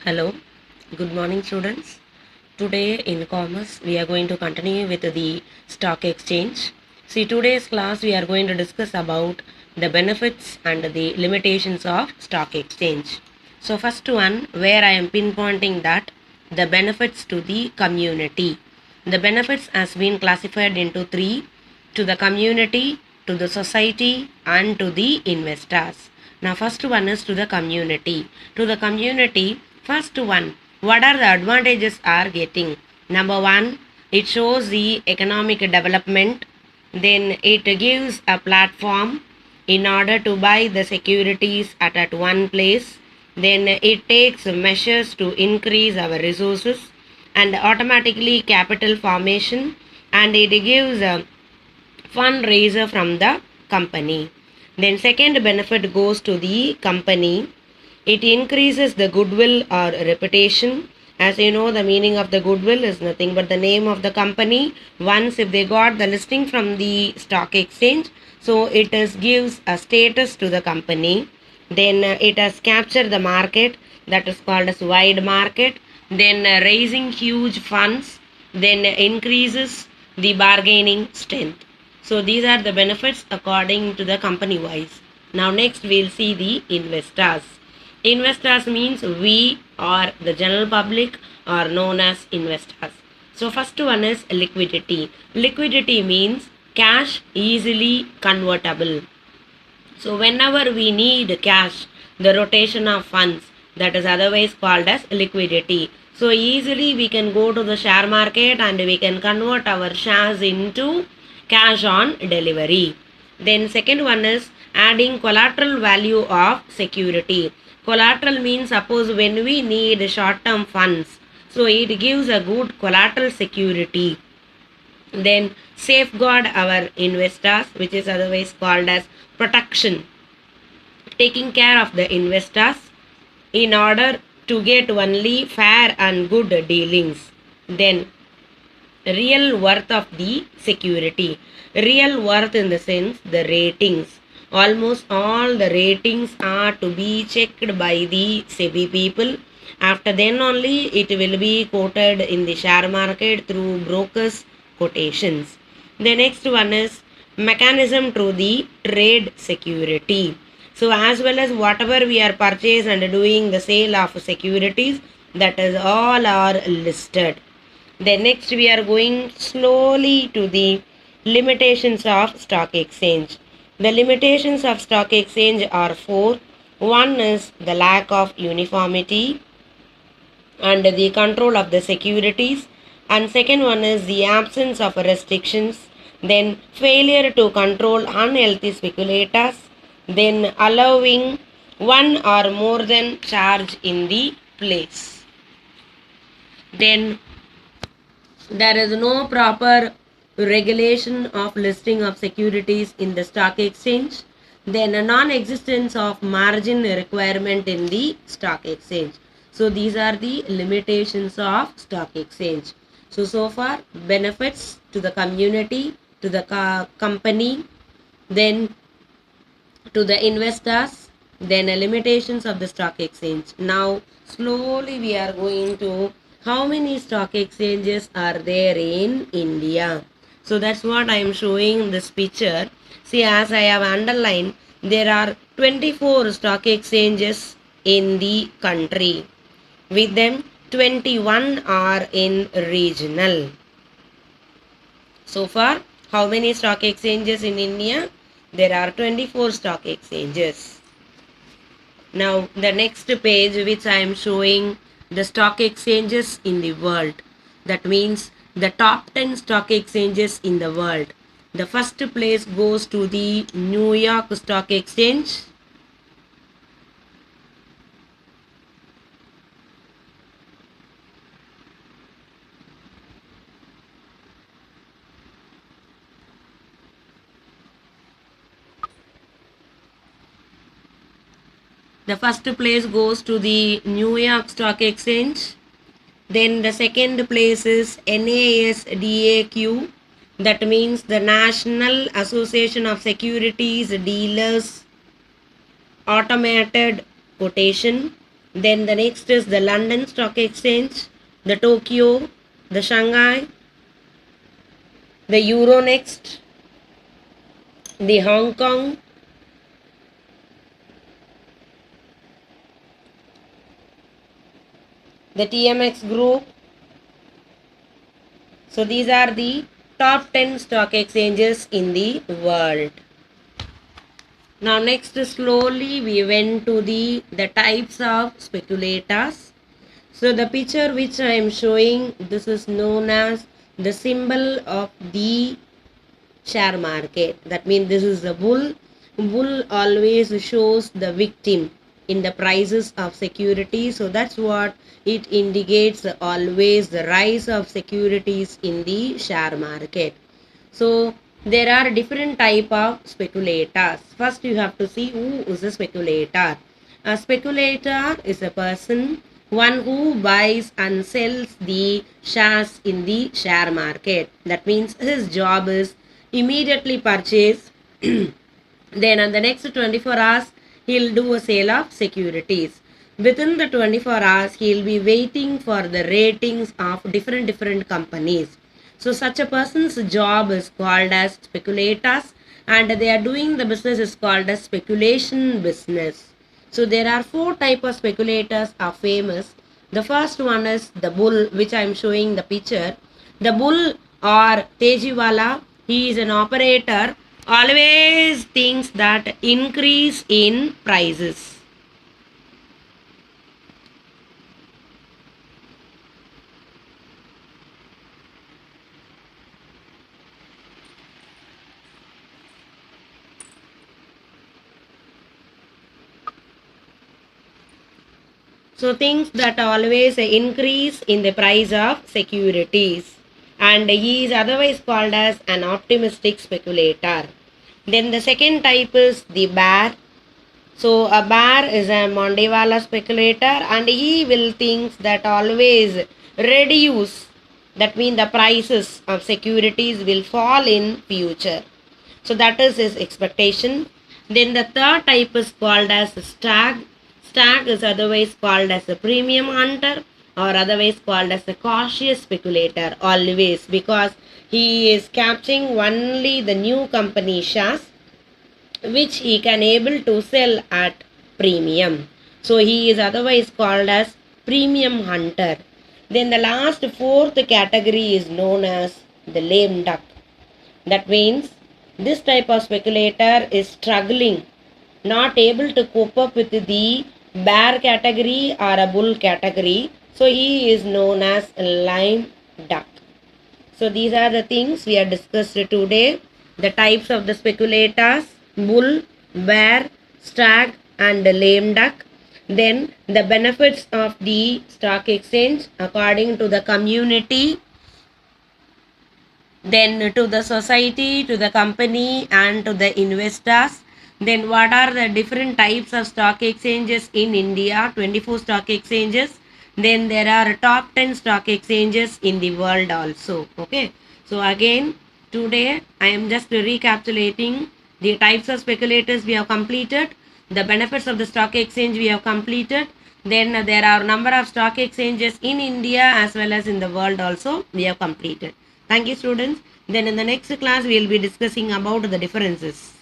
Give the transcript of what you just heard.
Hello, good morning students. Today in commerce we are going to continue with the stock exchange. See, today's class we are going to discuss about the benefits and the limitations of stock exchange. So first one, where I am pinpointing that the benefits to the community. The benefits has been classified into three: to the community, to the society and to the investors. Now first one is to the community. To the community, first one, what are the advantages are getting? Number one, it shows the economic development. Then it gives a platform in order to buy the securities at one place. Then it takes measures to increase our resources and automatically capital formation, and it gives a fundraiser from the company. Then second benefit goes to the company. It increases the goodwill or reputation. As you know, the meaning of the goodwill is nothing but the name of the company. Once if they got the listing from the stock exchange, so it is gives a status to the company. Then it has captured the market, that is called as wide market. Then raising huge funds, then increases the bargaining strength. So these are the benefits according to the company wise. Now next we'll see the investors. Investors means we or the general public are known as investors. So first one is liquidity. Liquidity means cash easily convertible. So whenever we need cash, the rotation of funds, that is otherwise called as liquidity. So easily we can go to the share market and we can convert our shares into cash on delivery. Then second one is adding collateral value of security. Collateral means suppose when we need short term funds, so it gives a good collateral security. Then safeguard our investors, which is otherwise called as protection, taking care of the investors in order to get only fair and good dealings. Then real worth of the security. Real worth in the sense the ratings. Almost all the ratings are to be checked by the SEBI people. After then only it will be quoted in the share market through brokers quotations. The next one is mechanism to the trade security. So as well as whatever we are purchase and doing the sale of securities, that is all are listed. Then next we are going slowly to the limitations of stock exchange. The limitations of stock exchange are four. One is the lack of uniformity and the control of the securities, and second one is the absence of restrictions, then failure to control unhealthy speculators, then allowing one or more than charge in the place. Then there is no proper regulation of listing of securities in the stock exchange. Then a non-existence of margin requirement in the stock exchange. So these are the limitations of stock exchange. So far benefits to the community, to the company, then to the investors, then limitations of the stock exchange. Now slowly we are going to how many stock exchanges are there in India. So that's what I am showing this picture. See, as I have underlined, there are 24 stock exchanges in the country. With them 21 are in regional. So far, how many stock exchanges in India? There are 24 stock exchanges. Now the next page which I am showing the stock exchanges in the world. That means the top 10 stock exchanges in the world. The first place goes to the New York Stock Exchange. The first place goes to the New York Stock Exchange. Then the second place is NASDAQ, that means the National Association of Securities Dealers Automated Quotation. Then the next is the London Stock Exchange, the Tokyo, the Shanghai, the Euronext, the Hong Kong, the TMX Group. So these are the top 10 stock exchanges in the world. Now next, slowly we went to the types of speculators. So the picture which I am showing, this is known as the symbol of the share market. That means this is the bull. Bull always shows the victim in the prices of securities. So that's what it indicates, always the rise of securities in the share market. So there are different type of speculators. First you have to see who is a speculator. A speculator is a person, one who buys and sells the shares in the share market. That means his job is immediately purchase then on the next 24 hours he'll do a sale of securities. Within the 24 hours he'll be waiting for the ratings of different companies. So such a person's job is called as speculators, and they are doing the business is called as speculation business. So there are four type of speculators are famous. The first one is the bull, which I am showing the picture. The bull or Tejiwala, he is an operator, always thinks that increase in prices. So things that always increase in the price of securities, and he is otherwise called as an optimistic speculator. Then the second type is the bear. So a bear is a Mondevala speculator, and he will think that always reduce. That means the prices of securities will fall in future. So that is his expectation. Then the third type is called as stag. Stag is otherwise called as a premium hunter, or otherwise called as a cautious speculator, always, because he is capturing only the new company shares which he can able to sell at premium. So he is otherwise called as premium hunter. Then the last fourth category is known as the lame duck. That means this type of speculator is struggling, not able to cope up with the bear category or a bull category. So he is known as lame duck. So these are the things we have discussed today. The types of the speculators: bull, bear, stag, and the lame duck. Then the benefits of the stock exchange according to the community, then to the society, to the company, and to the investors. Then what are the different types of stock exchanges in India? 24 stock exchanges. Then there are top 10 stock exchanges in the world also. Okay. So again, today I am just recapitulating the types of speculators we have completed, the benefits of the stock exchange we have completed. Then there are number of stock exchanges in India as well as in the world also we have completed. Thank you, students. Then in the next class we will be discussing about the differences.